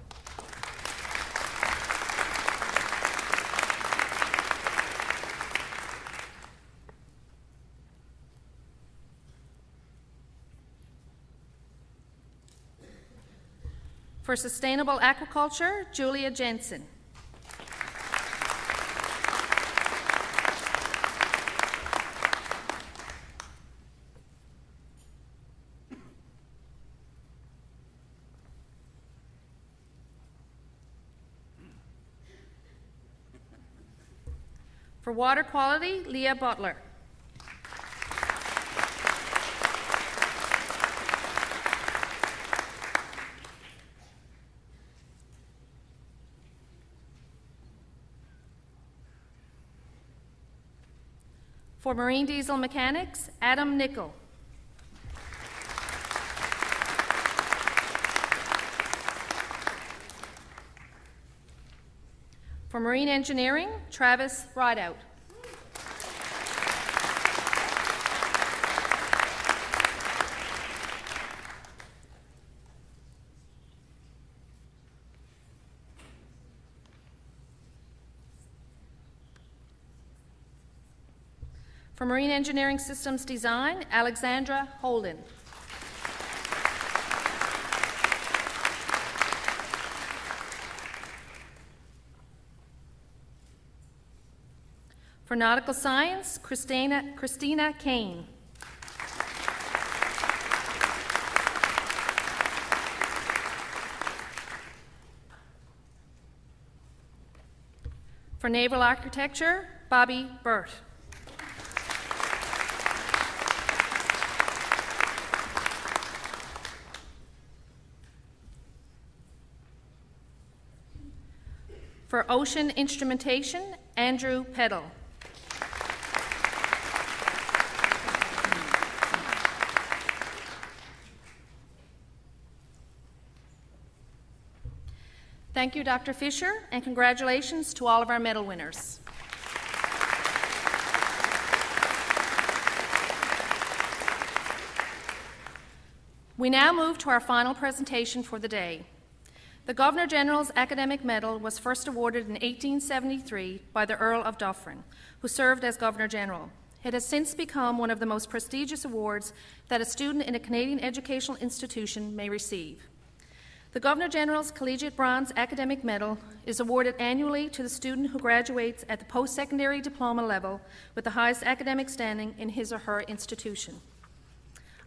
For Sustainable Aquaculture, Julia Jensen. For Water Quality, Leah Butler. For Marine Diesel Mechanics, Adam Nickel. For Marine Engineering, Travis Rideout. For Marine Engineering Systems Design, Alexandra Holden. For Nautical Science, Christina Kane. For Naval Architecture, Bobby Burt. For Ocean Instrumentation, Andrew Peddle. Thank you, Dr. Fisher, and congratulations to all of our medal winners. We now move to our final presentation for the day. The Governor-General's Academic Medal was first awarded in 1873 by the Earl of Dufferin, who served as Governor-General. It has since become one of the most prestigious awards that a student in a Canadian educational institution may receive. The Governor-General's Collegiate Bronze Academic Medal is awarded annually to the student who graduates at the post-secondary diploma level with the highest academic standing in his or her institution.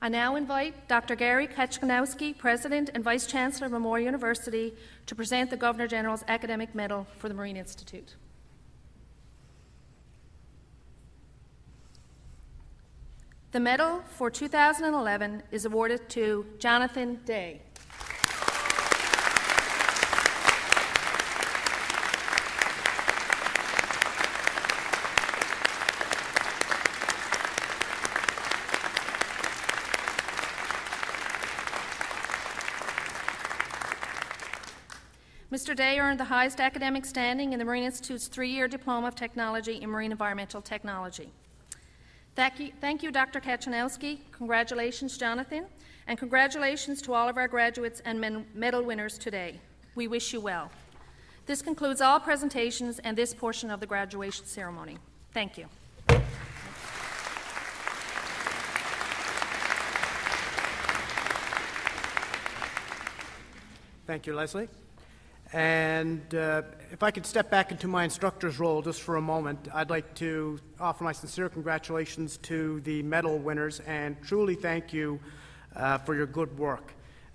I now invite Dr. Gary Kachanowski, President and Vice Chancellor of Memorial University, to present the Governor-General's Academic Medal for the Marine Institute. The medal for 2011 is awarded to Jonathan Day. Mr. Day earned the highest academic standing in the Marine Institute's 3-year Diploma of Technology in Marine Environmental Technology. Thank you, Dr. Kachanowski. Congratulations, Jonathan, and congratulations to all of our graduates and medal winners today. We wish you well. This concludes all presentations and this portion of the graduation ceremony. Thank you. Thank you, Leslie. And if I could step back into my instructor's role just for a moment, I'd like to offer my sincere congratulations to the medal winners and truly thank you for your good work.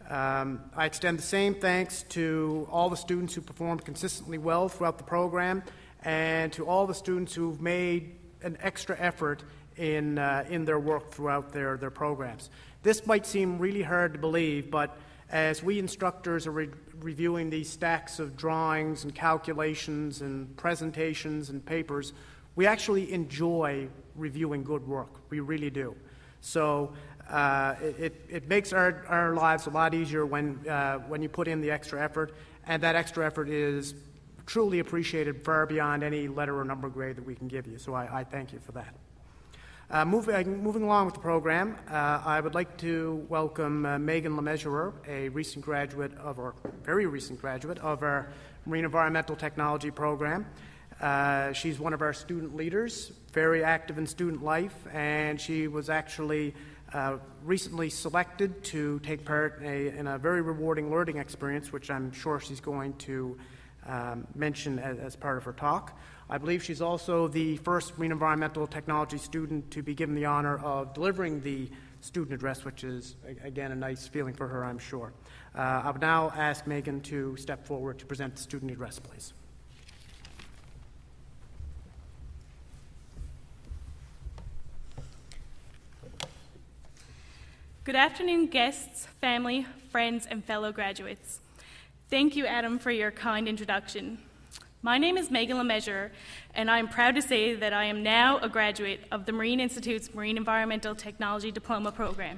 I extend the same thanks to all the students who performed consistently well throughout the program and to all the students who've made an extra effort in their work throughout their programs. This might seem really hard to believe, but as we instructors are reviewing these stacks of drawings and calculations and presentations and papers, we actually enjoy reviewing good work. We really do. So it makes our lives a lot easier when you put in the extra effort, and that extra effort is truly appreciated far beyond any letter or number grade that we can give you. So I thank you for that. Moving along with the program, I would like to welcome Megan LeMessurier, a very recent graduate of our Marine Environmental Technology program. She's one of our student leaders, very active in student life, and she was actually recently selected to take part in a very rewarding learning experience, which I'm sure she's going to mention as part of her talk. I believe she's also the first Marine Environmental Technology student to be given the honor of delivering the student address, which is, again, a nice feeling for her, I'm sure. I would now ask Megan to step forward to present the student address, please. Good afternoon, guests, family, friends, and fellow graduates. Thank you, Adam, for your kind introduction. My name is Megan LeMessurier, and I am proud to say that I am now a graduate of the Marine Institute's Marine Environmental Technology Diploma program.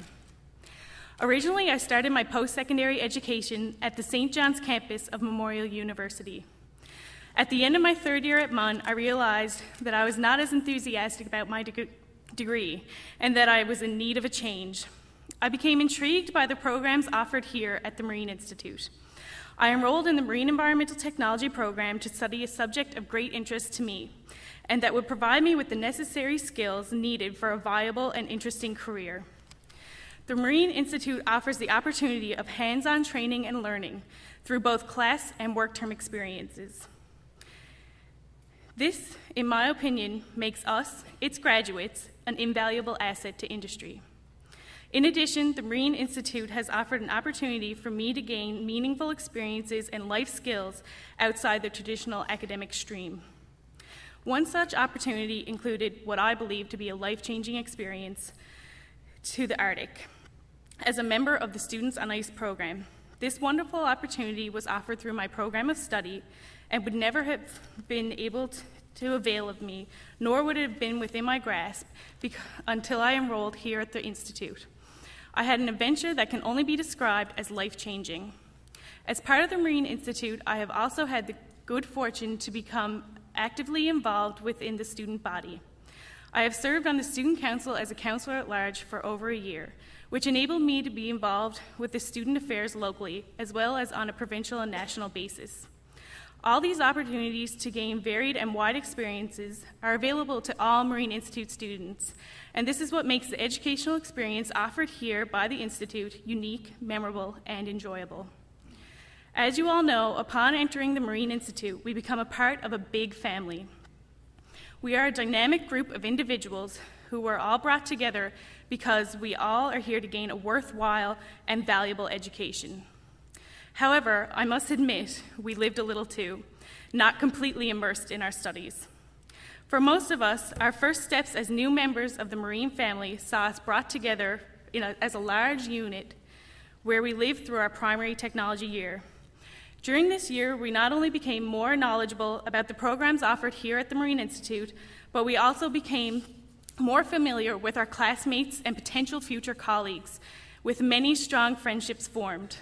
Originally, I started my post-secondary education at the St. John's campus of Memorial University. At the end of my 3rd year at MUN, I realized that I was not as enthusiastic about my degree and that I was in need of a change. I became intrigued by the programs offered here at the Marine Institute. I enrolled in the Marine Environmental Technology program to study a subject of great interest to me, and that would provide me with the necessary skills needed for a viable and interesting career. The Marine Institute offers the opportunity of hands-on training and learning through both class and work-term experiences. This, in my opinion, makes us, its graduates, an invaluable asset to industry. In addition, the Marine Institute has offered an opportunity for me to gain meaningful experiences and life skills outside the traditional academic stream. One such opportunity included what I believe to be a life-changing experience to the Arctic. As a member of the Students on Ice program, this wonderful opportunity was offered through my program of study and would never have been able to avail of me, nor would it have been within my grasp until I enrolled here at the Institute. I had an adventure that can only be described as life-changing. As part of the Marine Institute, I have also had the good fortune to become actively involved within the student body. I have served on the Student Council as a counselor at large for over a year, which enabled me to be involved with the student affairs locally, as well as on a provincial and national basis. All these opportunities to gain varied and wide experiences are available to all Marine Institute students, and this is what makes the educational experience offered here by the Institute unique, memorable, and enjoyable. As you all know, upon entering the Marine Institute, we become a part of a big family. We are a dynamic group of individuals who were all brought together because we all are here to gain a worthwhile and valuable education. However, I must admit, we lived a little too, not completely immersed in our studies. For most of us, our first steps as new members of the Marine family saw us brought together as a large unit where we lived through our primary technology year. During this year, we not only became more knowledgeable about the programs offered here at the Marine Institute, but we also became more familiar with our classmates and potential future colleagues, with many strong friendships formed.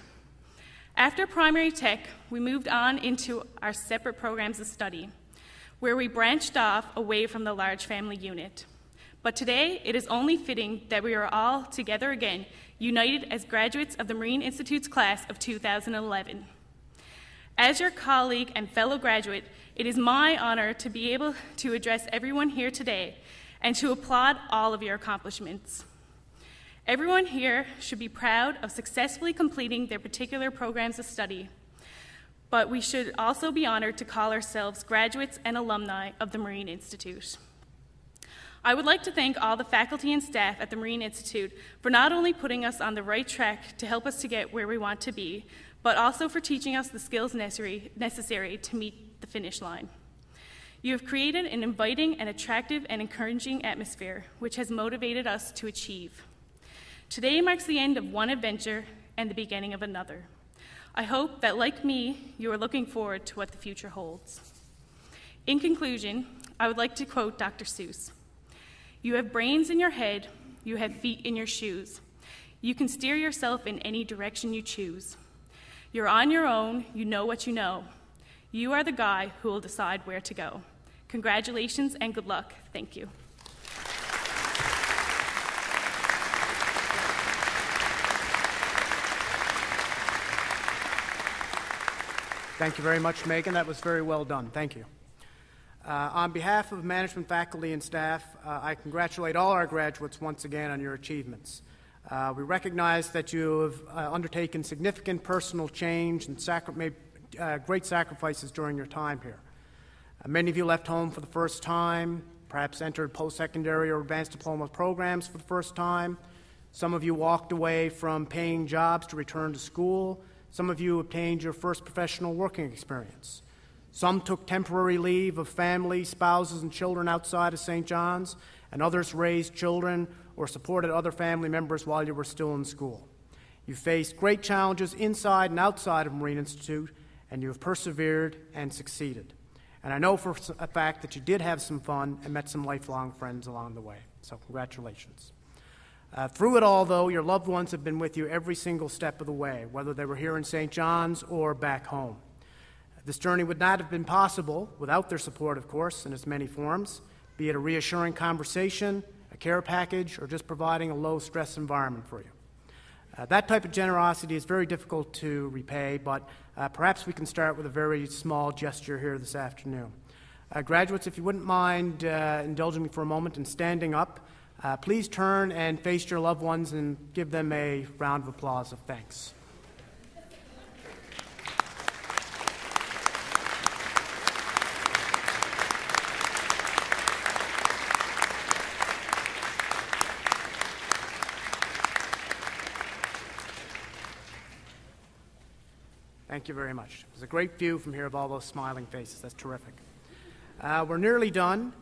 After primary tech, we moved on into our separate programs of study, where we branched off away from the large family unit. But today, it is only fitting that we are all together again, united as graduates of the Marine Institute's class of 2011. As your colleague and fellow graduate, it is my honor to be able to address everyone here today and to applaud all of your accomplishments. Everyone here should be proud of successfully completing their particular programs of study, but we should also be honored to call ourselves graduates and alumni of the Marine Institute. I would like to thank all the faculty and staff at the Marine Institute for not only putting us on the right track to help us to get where we want to be, but also for teaching us the skills necessary to meet the finish line. You have created an inviting and attractive and encouraging atmosphere, which has motivated us to achieve. Today marks the end of one adventure and the beginning of another. I hope that, like me, you are looking forward to what the future holds. In conclusion, I would like to quote Dr. Seuss. "You have brains in your head, you have feet in your shoes. You can steer yourself in any direction you choose. You're on your own, you know what you know. You are the guy who will decide where to go." Congratulations and good luck. Thank you. Thank you very much, Megan. That was very well done. Thank you. On behalf of management, faculty, and staff, I congratulate all our graduates once again on your achievements. We recognize that you have undertaken significant personal change and made great sacrifices during your time here. Many of you left home for the first time, perhaps entered post-secondary or advanced diploma programs for the first time. Some of you walked away from paying jobs to return to school. Some of you obtained your first professional working experience. Some took temporary leave of family, spouses, and children outside of St. John's, and others raised children or supported other family members while you were still in school. You faced great challenges inside and outside of Marine Institute, and you have persevered and succeeded. And I know for a fact that you did have some fun and met some lifelong friends along the way. So congratulations. Through it all, though, your loved ones have been with you every single step of the way, whether they were here in St. John's or back home. This journey would not have been possible without their support, of course, in its many forms, be it a reassuring conversation, a care package, or just providing a low-stress environment for you. That type of generosity is very difficult to repay, but perhaps we can start with a very small gesture here this afternoon. Graduates, if you wouldn't mind indulging me for a moment and standing up, please turn and face your loved ones and give them a round of applause of thanks. Thank you very much. It was a great view from here of all those smiling faces. That's terrific. We're nearly done.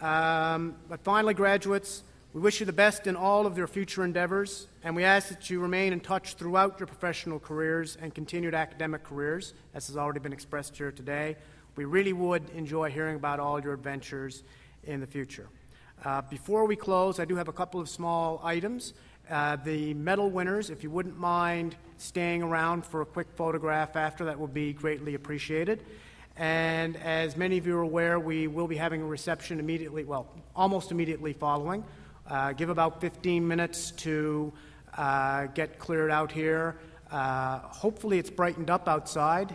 But finally, graduates, we wish you the best in all of your future endeavors, and we ask that you remain in touch throughout your professional careers and continued academic careers, as has already been expressed here today. We really would enjoy hearing about all your adventures in the future. Before we close, I do have a couple of small items. The medal winners, if you wouldn't mind staying around for a quick photograph after, that would be greatly appreciated. And as many of you are aware, we will be having a reception immediately, well, almost immediately following. Give about 15 minutes to get cleared out here. Hopefully it's brightened up outside.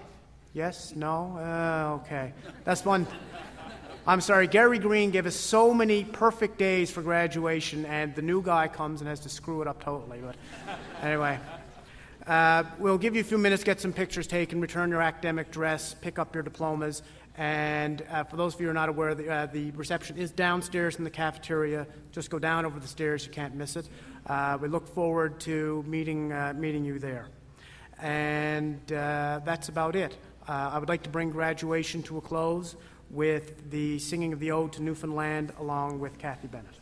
Yes? No? Okay. That's one. I'm sorry, Gary Green gave us so many perfect days for graduation, and the new guy comes and has to screw it up totally. But anyway, we'll give you a few minutes, get some pictures taken, return your academic dress, pick up your diplomas, And for those of you who are not aware, the reception is downstairs in the cafeteria. Just go down over the stairs. You can't miss it. We look forward to meeting you there. And that's about it. I would like to bring graduation to a close with the singing of the Ode to Newfoundland along with Kathy Bennett.